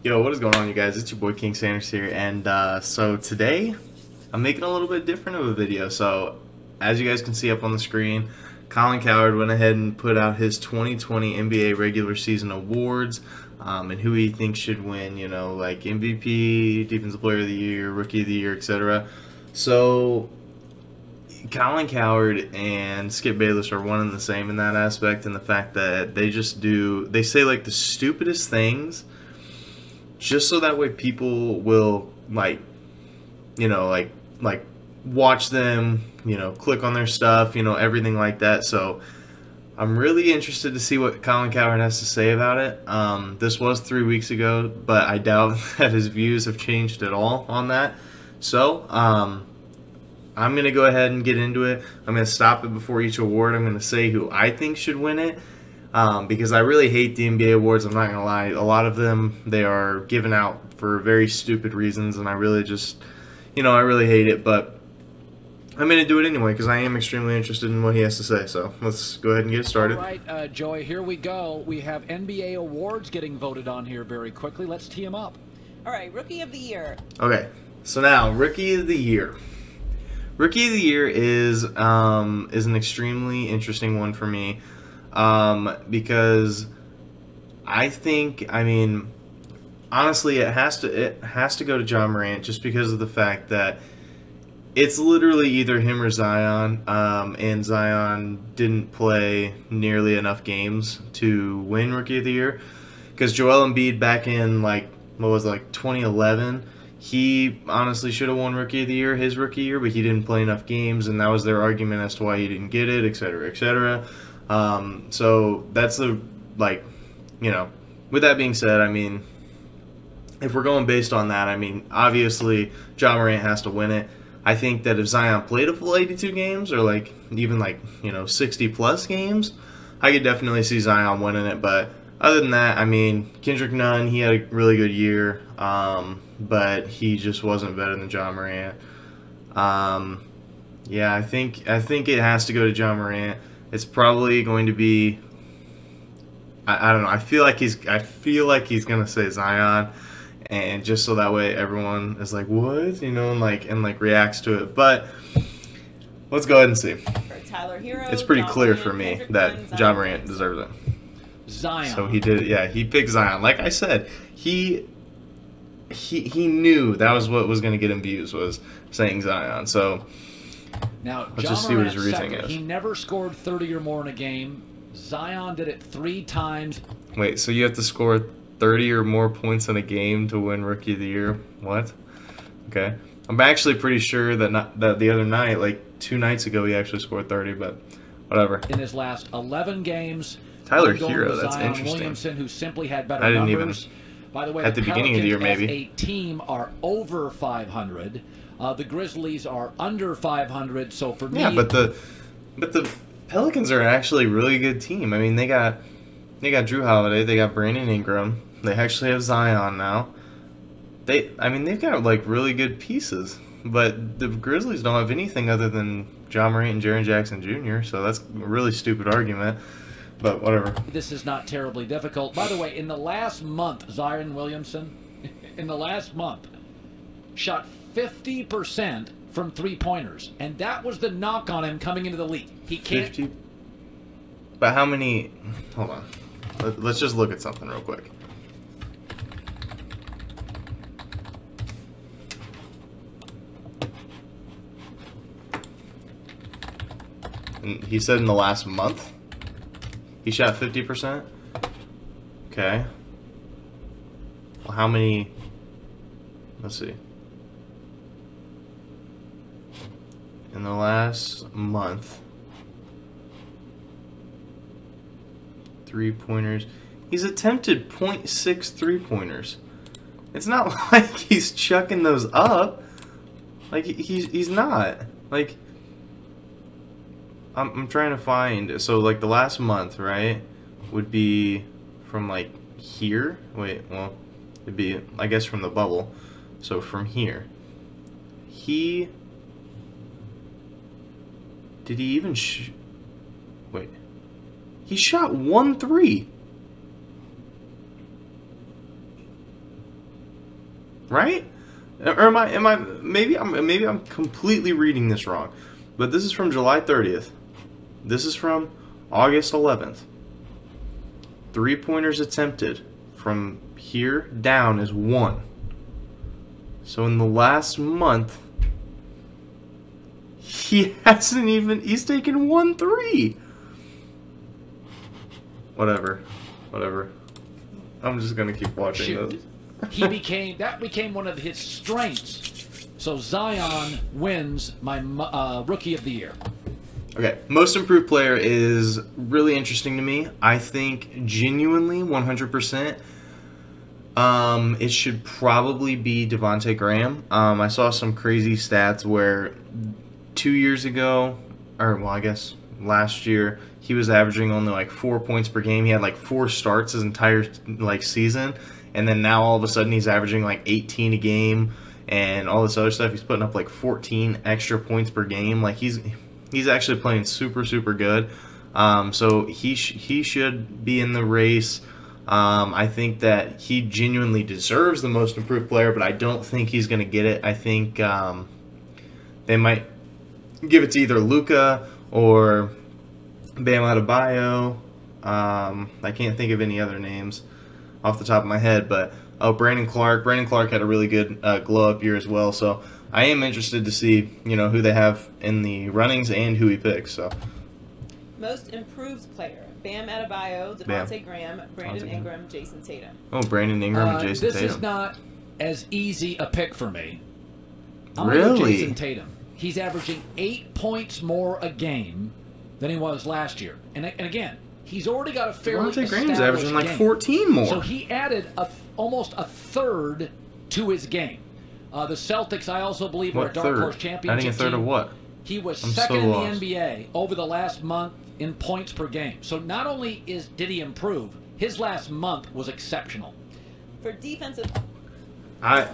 Yo, what is going on, you guys? It's your boy King Sanders here, and so today I'm making a little bit different of a video. So as you guys can see up on the screen, Colin Cowherd went ahead and put out his 2020 NBA regular season awards, and who he thinks should win, you know, like MVP, Defensive Player of the Year, Rookie of the Year, etc. So Colin Cowherd and Skip Bayless are one and the same in that aspect, in the fact that they say like the stupidest things just so that way people will like watch them, click on their stuff, everything like that. So I'm really interested to see what Colin Cowherd has to say about it. This was 3 weeks ago, but I doubt that his views have changed at all on that. So I'm going to go ahead and get into it. I'm going to stop it before each award. I'm going to say who I think should win it. Because I really hate the NBA awards, I'm not going to lie. A lot of them, they are given out for very stupid reasons, and I really just, I really hate it. But I'm going to do it anyway because I am extremely interested in what he has to say. So let's go ahead and get started. All right, Joey, here we go. We have NBA awards getting voted on here very quickly. Let's tee them up. All right, Rookie of the Year. Okay, so now, Rookie of the Year. Rookie of the Year is an extremely interesting one for me. Because I think, honestly, it has to go to Ja Morant, just because of the fact that it's literally either him or Zion, and Zion didn't play nearly enough games to win Rookie of the Year. Because Joel Embiid back in 2011, he honestly should have won Rookie of the Year, his rookie year, but he didn't play enough games, and that was their argument as to why he didn't get it, etc., etc. So that's with that being said, if we're going based on that, obviously Ja Morant has to win it. I think that if Zion played a full 82 games, or even 60 plus games, I could definitely see Zion winning it. But other than that, Kendrick Nunn, he had a really good year, but he just wasn't better than Ja Morant. Yeah, I think it has to go to Ja Morant. It's probably going to be, I don't know. I feel like he's gonna say Zion, and just so that way everyone is like, what, and reacts to it. But let's go ahead and see. For Tyler Hero, it's pretty clear Colin, for me Kendrick that Nunn, Ja Morant deserves it. Zion. So he did. Yeah, he picked Zion. Like I said, he knew that was what was gonna get him views, was saying Zion. So. Now, let's just see what his reasoning is. He never scored 30 or more in a game. Zion did it 3 times. Wait, so you have to score 30 or more points in a game to win Rookie of the Year? What? Okay. I'm actually pretty sure that the other night, like 2 nights ago, he actually scored 30, but whatever. In his last 11 games. Tyler Hero, that's Zion interesting. Williamson, who simply had better I didn't numbers. even. By the way, at the beginning of the year, maybe. As a team are over 500. The Grizzlies are under 500, so for me... Yeah, but the Pelicans are actually a really good team. They got Drew Holiday, they got Brandon Ingram, they actually have Zion now. They've got really good pieces, but the Grizzlies don't have anything other than Ja Morant and Jaren Jackson Jr., so that's a really stupid argument, but whatever. This is not terribly difficult. By the way, in the last month, Zion Williamson, in the last month, shot 50% from 3-pointers, and that was the knock on him coming into the league. He can't. 50? But how many? Hold on. Let's just look at something real quick. And he said in the last month he shot 50%. Okay. Well, how many? Let's see. In the last month, 3-pointers. He's attempted 0.6 3-pointers. It's not like he's chucking those up. He's not. I'm trying to find. So the last month, right, would be from here. Wait, well, it'd be, I guess, from the bubble. So from here, did he even wait. He shot 1 3. right? Or am I maybe I'm completely reading this wrong. But this is from July 30th. This is from August 11th. 3-pointers attempted from here down is 1. So in the last month, he's taken 1 3. Whatever. I'm just gonna keep watching this. That became one of his strengths. So Zion wins my Rookie of the Year. Okay, most improved player is really interesting to me. I think genuinely 100%. It should probably be Devontae Graham. I saw some crazy stats where 2 years ago, or well, I guess last year, he was averaging only like 4 points per game. He had like 4 starts his entire like season, and then now all of a sudden he's averaging like 18 a game and all this other stuff. He's putting up like 14 extra points per game. Like he's actually playing super good. So he should be in the race. I think that he genuinely deserves the most improved player, but I don't think he's going to get it. I think they might give it to either Luka or Bam Adebayo. I can't think of any other names off the top of my head, but Brandon Clark. Brandon Clark had a really good glow-up year as well, so I am interested to see, who they have in the runnings and who he picks. So, most improved player: Bam Adebayo, Devontae Graham, Brandon Ingram, Jason Tatum. Oh, Brandon Ingram and Jason Tatum. This is not as easy a pick for me. I'm really? gonna go Jason Tatum. He's averaging 8 points more a game than he was last year, and again, he's already got a fairly Devontae Graham's established averaging like game. 14 more. So he added almost a third to his game. The Celtics, I also believe, were a dark horse championship Adding a third team. of what? He was I'm second so in lost. the NBA over the last month in points per game. So not only did he improve, his last month was exceptional. For defensive... I'm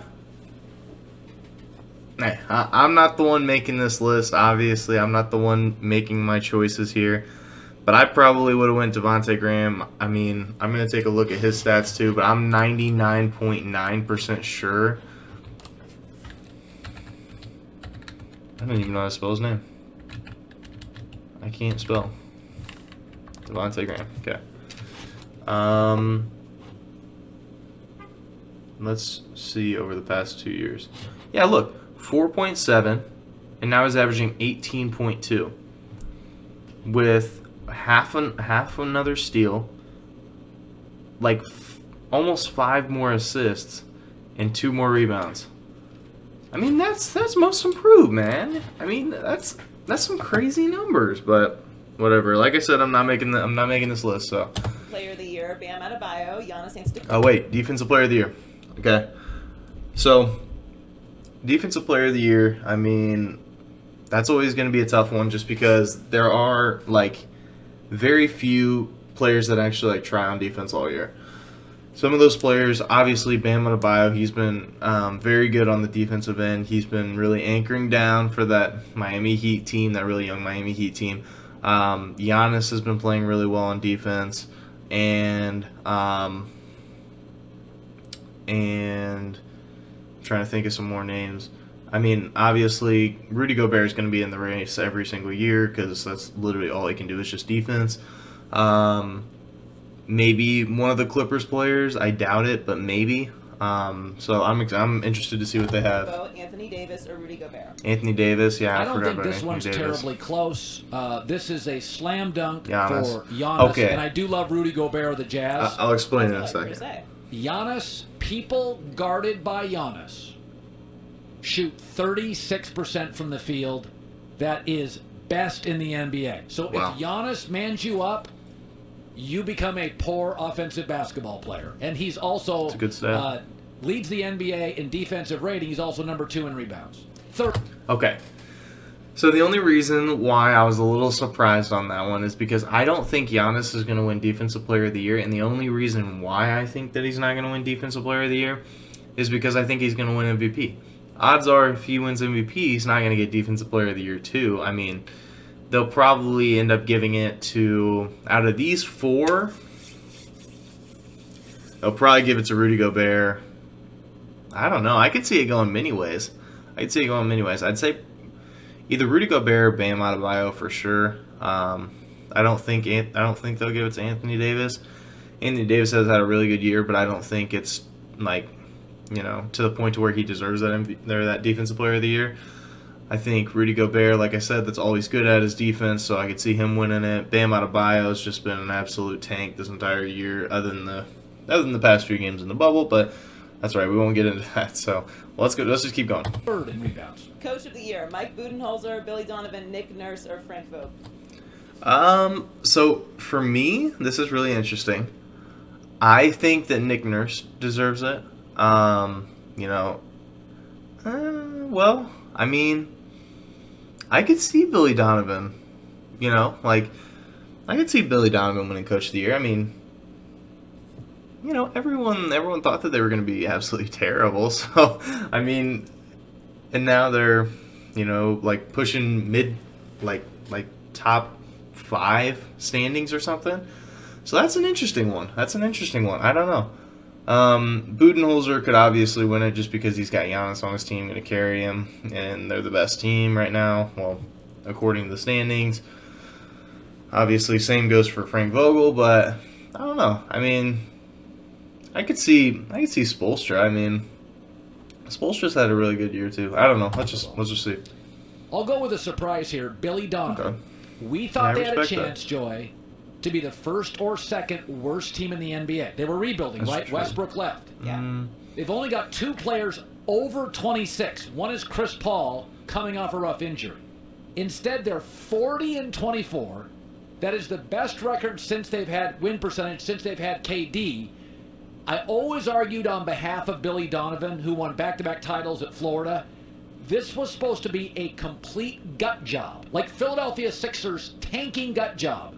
not the one making this list, obviously. I'm not the one making my choices here. But I probably would have went Devontae Graham. I mean, I'm going to take a look at his stats too, but I'm 99.9% sure. I don't even know how to spell his name. I can't spell. Devontae Graham. Okay. Let's see over the past 2 years. Yeah, look. 4.7, and now he's averaging 18.2 with half another steal, like almost 5 more assists, and 2 more rebounds. I mean, that's most improved, man. I mean, that's some crazy numbers, but whatever. Like I said, I'm not making this list. So. Player of the Year: Bam Adebayo, Giannis Antetokounmpo. Oh wait, Defensive Player of the Year. Okay, so. Defensive Player of the Year, I mean, that's always going to be a tough one just because there are, like, very few players that actually, like, try on defense all year. Some of those players, obviously, Bam Adebayo, he's been very good on the defensive end. He's been really anchoring down for that Miami Heat team, that really young Miami Heat team. Giannis has been playing really well on defense. And trying to think of some more names. I mean, obviously, Rudy Gobert is going to be in the race every single year because that's literally all he can do is just defense. Maybe one of the Clippers players. I doubt it, but maybe. So I'm interested to see what they have. Anthony Davis or Rudy Gobert? Anthony Davis, yeah. I don't think this Anthony one's Davis. terribly close. This is a slam dunk Giannis. for Giannis, Okay. and I do love Rudy Gobert of the Jazz. I'll explain in a second. Giannis, people guarded by Giannis shoot 36% from the field. That is best in the NBA. So Wow. if Giannis mans you up, you become a poor offensive basketball player. And he's also That's a good stat. leads the NBA in defensive rating. He's also number 2 in rebounds. Okay. So the only reason why I was a little surprised on that one is because I don't think Giannis is going to win Defensive Player of the Year, and the only reason why I think that he's not going to win Defensive Player of the Year is because I think he's going to win MVP. Odds are if he wins MVP, he's not going to get Defensive Player of the Year too. I mean, they'll probably end up giving it to, out of these 4, they'll probably give it to Rudy Gobert, I don't know. I could see it going many ways. I'd say either Rudy Gobert or Bam Adebayo for sure. I don't think they'll give it to Anthony Davis. Anthony Davis has had a really good year, but I don't think it's like, you know, to the point to where he deserves that Defensive Player of the Year. I think Rudy Gobert, like I said, that's all he's good at is defense, so I could see him winning it. Bam Adebayo has just been an absolute tank this entire year, other than the past few games in the bubble. But that's right, we won't get into that. So let's go. Let's just keep going. Third in rebounds. Coach of the Year: Mike Budenholzer, Billy Donovan, Nick Nurse, or Frank Vogel? So for me, this is really interesting. I think that Nick Nurse deserves it. You know, well, I mean, I could see Billy Donovan, you know, like, I could see Billy Donovan winning Coach of the Year. I mean, you know, everyone thought that they were going to be absolutely terrible. So, I mean, and now they're, you know, like pushing mid, like top 5 standings or something. So that's an interesting one. I don't know. Budenholzer could obviously win it just because he's got Giannis on his team, going to carry him, and they're the best team right now, well, according to the standings. Obviously, same goes for Frank Vogel, but I don't know. I mean, I could see Spoelstra. I mean, Spoelstra's had a really good year too. I don't know. Let's just see. I'll go with a surprise here, Billy Donovan. Okay. We thought they had a respect chance, Joy, to be the first or second worst team in the NBA. They were rebuilding, That's right? true. Westbrook left. Yeah. They've only got 2 players over 26. One is Chris Paul, coming off a rough injury. Instead, they're 40-24. That is the best record since they've had win percentage, since they've had KD. I always argued on behalf of Billy Donovan, who won back-to-back titles at Florida. This was supposed to be a complete gut job, like Philadelphia Sixers tanking gut job.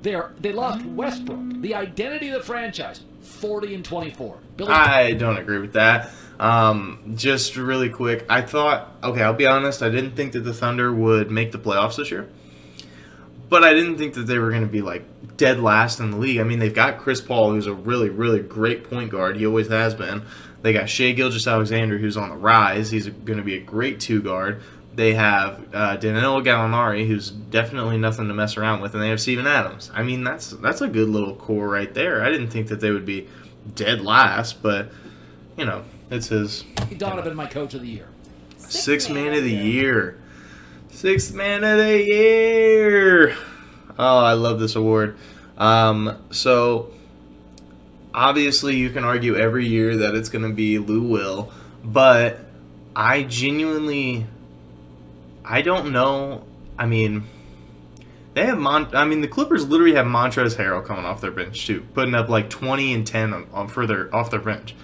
They lost Westbrook, the identity of the franchise, 40-24. I don't agree with that. Just really quick, I thought, okay, I'll be honest, I didn't think that the Thunder would make the playoffs this year. But I didn't think that they were going to be, like, dead last in the league. I mean, they've got Chris Paul, who's a really, really great point guard. He always has been. They got Shai Gilgeous-Alexander, who's on the rise. He's going to be a great 2 guard. They have Danilo Gallinari, who's definitely nothing to mess around with, and they have Steven Adams. I mean, that's a good little core right there. I didn't think that they would be dead last, but, you know, it's his. Donovan, my Coach of the Year. Sixth man of the year. Sixth man of the year. Oh, I love this award. So, obviously, you can argue every year that it's going to be Lou Will, but I genuinely... I don't know. I mean, they have the Clippers literally have Montrezl Harrell coming off their bench too, putting up like 20 and 10 off their bench.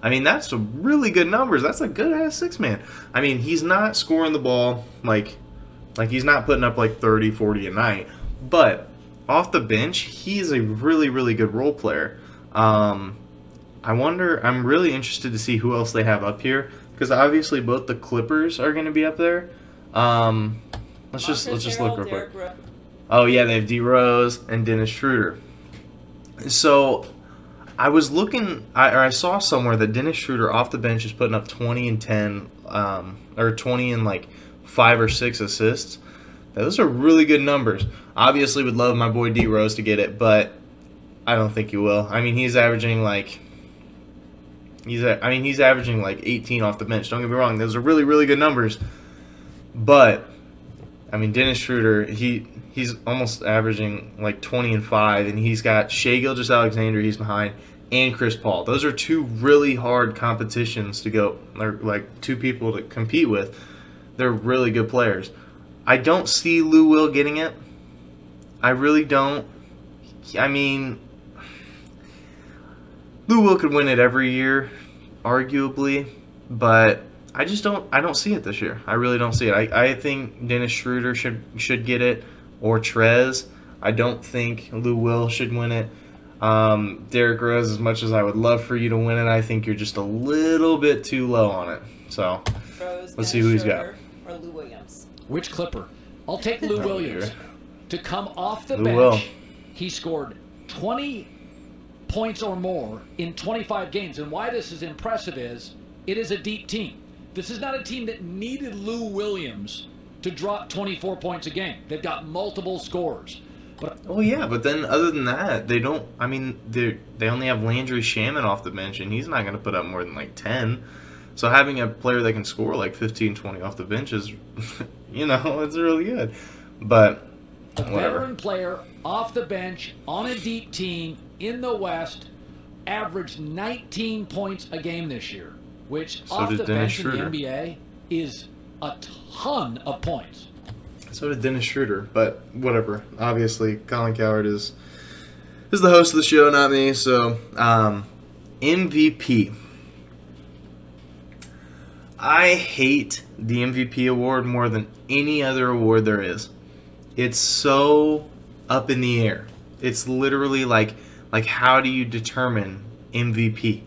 I mean, that's some really good numbers. That's a good ass 6-man. I mean, he's not scoring the ball like he's not putting up like 30, 40 a night, but off the bench, he's a really, really good role player. I'm really interested to see who else they have up here, because obviously both the Clippers are going to be up there. Let's just look real quick. Oh yeah, they have D Rose and Dennis Schroeder. So I was looking, I saw somewhere that Dennis Schroeder off the bench is putting up 20 and 10, or 20 and like 5 or 6 assists. Those are really good numbers. Obviously, would love my boy D Rose to get it, but I don't think he will. I mean, he's averaging like 18 off the bench. Don't get me wrong; those are really, really good numbers. But I mean, Dennis Schroeder, he's almost averaging like 20 and 5, and he's got Shai Gilgeous-Alexander he's behind, and Chris Paul. Those are 2 really hard competitions to go, or like 2 people to compete with. They're really good players. I don't see Lou Will getting it. I really don't. I mean, Lou Will could win it every year, arguably, but I don't see it this year. I really don't see it. I think Dennis Schroeder should get it, or Trez. I don't think Lou Will should win it. Derrick Rose, as much as I would love for you to win it, I think you're just a little bit too low on it. So let's see who he's got. Or Lou Williams. Which Clipper? I'll take Lou Williams. To come off the Lou bench, Will. he scored 20 points or more in 25 games. And why this is impressive is it is a deep team. This is not a team that needed Lou Williams to drop 24 points a game. They've got multiple scorers. But oh yeah, but then other than that, they don't. I mean, they only have Landry Shaman off the bench, and he's not going to put up more than like 10. So having a player that can score like 15, 20 off the bench is, it's really good. But a whatever. veteran player off the bench on a deep team in the West averaged 19 points a game this year, which So off did the Dennis bench in Schroeder. the NBA is a ton of points. So did Dennis Schroeder, but whatever. Obviously, Colin Cowherd is the host of the show, not me. So, MVP. I hate the MVP award more than any other award there is. It's so up in the air. It's literally like how do you determine MVP?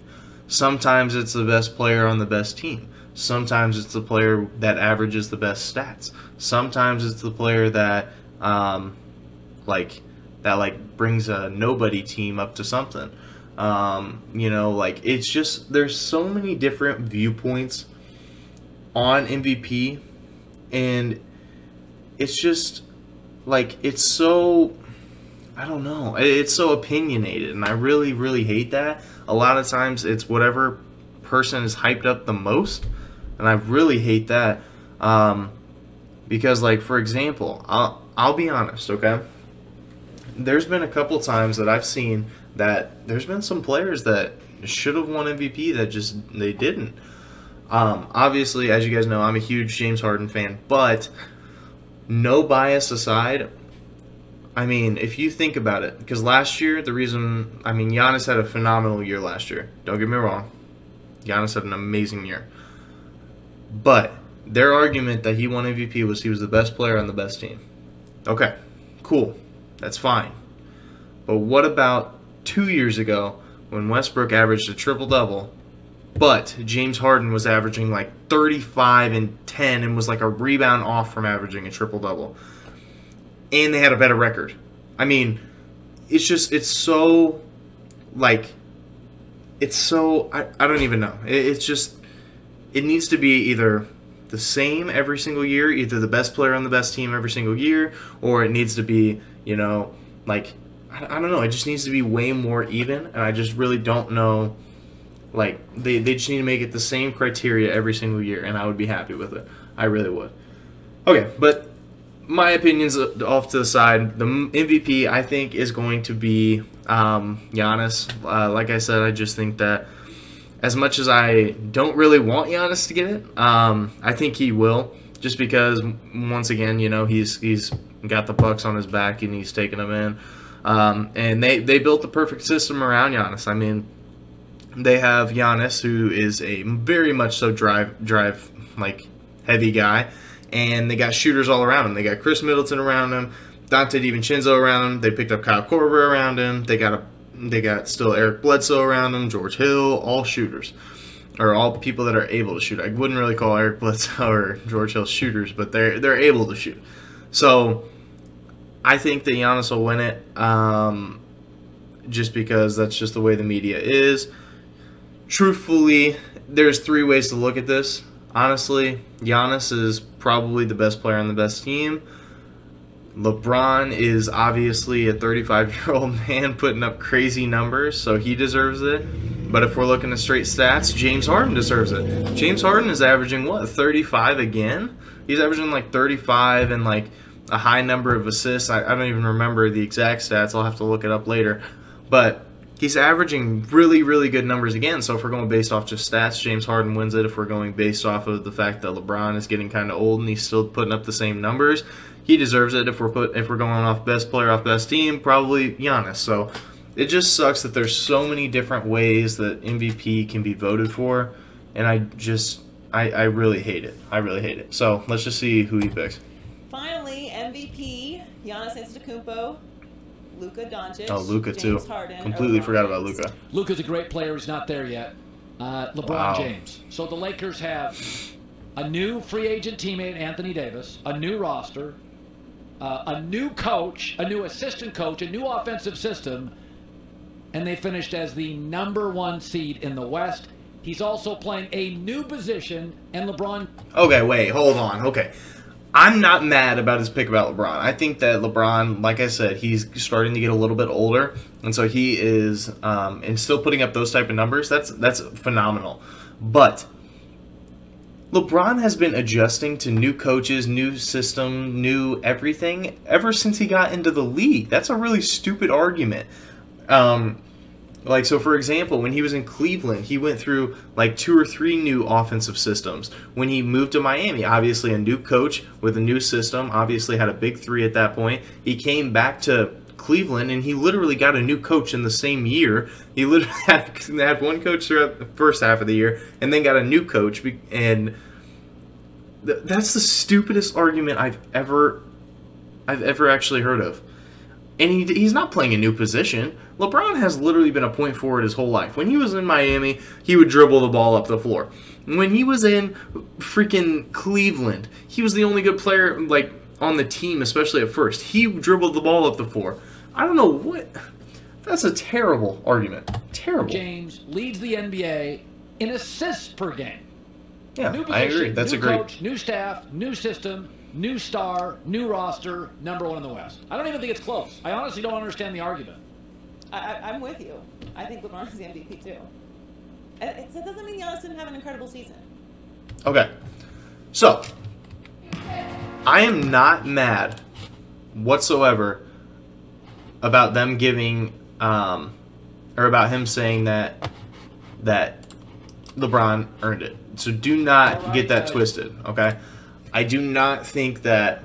Sometimes it's the best player on the best team. Sometimes it's the player that averages the best stats. Sometimes it's the player that brings a nobody team up to something. It's just there's so many different viewpoints on MVP, and it's just it's so, I don't know, it's so opinionated, and I really, really hate that. A lot of times it's whatever person is hyped up the most, and I really hate that, because for example, I'll be honest, okay? There's been a couple times that I've seen that there's been some players that should have won MVP that just they didn't. Obviously, as you guys know, I'm a huge James Harden fan, but no bias aside, I mean, if you think about it, because last year, Giannis had a phenomenal year last year. Don't get me wrong. Giannis had an amazing year. But their argument that he won MVP was he was the best player on the best team. Okay, cool. That's fine. But what about 2 years ago when Westbrook averaged a triple-double, but James Harden was averaging 35 and 10 and was a rebound off from averaging a triple-double? And they had a better record. I mean, it's so, I don't even know. It needs to be either the same every single year, either the best player on the best team every single year, or it needs to be, I don't know, it just needs to be way more even, and I just really don't know, they just need to make it the same criteria every single year, and I would be happy with it. I really would. Okay, but my opinion's off to the side. The MVP, I think, is going to be Giannis. Like I said, I just think that as much as I don't really want Giannis to get it, I think he will, just because, once again, he's got the Bucks on his back and he's taking them in. And they built the perfect system around Giannis. I mean, they have Giannis, who is a very much so drive heavy guy, and they got shooters all around him. They got Chris Middleton around him, Dante DiVincenzo around him. They picked up Kyle Korver around him. They got still Eric Bledsoe around him, George Hill, all shooters, or all people that are able to shoot. I wouldn't really call Eric Bledsoe or George Hill shooters, but they're able to shoot. So I think that Giannis will win it, just because that's just the way the media is. Truthfully, there's 3 ways to look at this. Honestly, Giannis is probably the best player on the best team. LeBron is obviously a 35-year-old man putting up crazy numbers, so he deserves it. But if we're looking at straight stats, James Harden deserves it. James Harden is averaging, 35 again? He's averaging 35 and a high number of assists. I don't even remember the exact stats. I'll have to look it up later. But he's averaging really, really good numbers again. So if we're going based off just stats, James Harden wins it. If we're going based off of the fact that LeBron is getting kind of old and he's still putting up the same numbers, he deserves it. If we're going off best player off best team, probably Giannis. So it just sucks that there's so many different ways that MVP can be voted for, and I really hate it. I really hate it. So let's just see who he picks. Finally, MVP, Giannis Antetokounmpo, Luka Doncic. Oh, Luka too. Harden, Completely forgot about Luka. Luka's a great player. He's not there yet. LeBron James. So the Lakers have a new free agent teammate, Anthony Davis, a new roster, a new coach, a new assistant coach, a new offensive system, and they finished as the #1 seed in the West He's also playing a new position, and LeBron... Okay, wait, hold on. Okay. I'm not mad about his pick about LeBron. I think that LeBron, like I said, he's starting to get a little bit older, and so he is and still putting up those type of numbers. That's phenomenal. But LeBron has been adjusting to new coaches, new system, new everything ever since he got into the league. That's a really stupid argument. Like, so for example, when he was in Cleveland, he went through like 2 or 3 new offensive systems. When he moved to Miami, obviously a new coach with a new system, obviously had a big 3 at that point. He came back to Cleveland and he literally got a new coach in the same year. He literally had one coach throughout the first half of the year and then got a new coach. And that's the stupidest argument I've ever actually heard of. And he's not playing a new position. LeBron has literally been a point forward his whole life. When he was in Miami, he would dribble the ball up the floor. When he was in freaking Cleveland, he was the only good player like on the team, especially at first. He dribbled the ball up the floor. I don't know what... That's a terrible argument. Terrible. James leads the NBA in assists per game. Yeah, new position, I agree. That's new a great... coach, new staff, new system, new star, new roster, #1 in the West. I don't even think it's close. I honestly don't understand the argument. I'm with you. I think LeBron's the MVP too. It doesn't mean Giannis didn't have an incredible season. Okay. So, I am not mad whatsoever about them giving, or about him saying that LeBron earned it. So do not get that twisted, okay? I do not think that,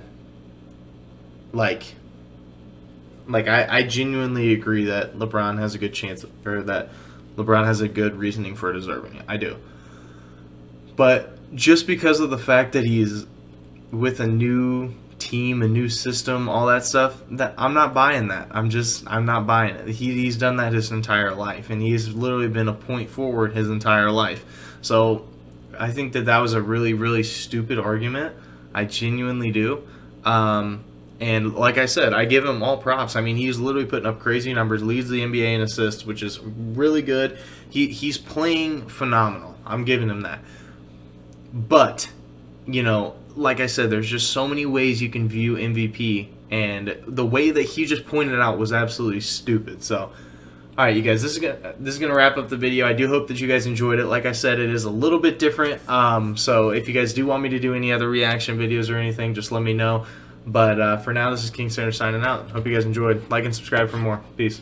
I genuinely agree that LeBron has a good chance, or that LeBron has a good reasoning for deserving it. I do. But just because of the fact that he's with a new team, a new system, all that stuff, that I'm not buying that. I'm not buying it. He's done that his entire life, and he's literally been a point forward his entire life. So I think that was a really, really stupid argument. I genuinely do. And like I said, I give him all props. I mean, he's literally putting up crazy numbers, leads the NBA in assists, which is really good. He's playing phenomenal. I'm giving him that. But, you know, like I said, there's just so many ways you can view MVP, and the way that he just pointed out was absolutely stupid. So, all right, you guys, this is gonna wrap up the video. I do hope that you guys enjoyed it. Like I said, it is a little bit different. So if you guys do want me to do any other reaction videos or anything, just let me know. But for now, this is King Center signing out. Hope you guys enjoyed. Like and subscribe for more. Peace.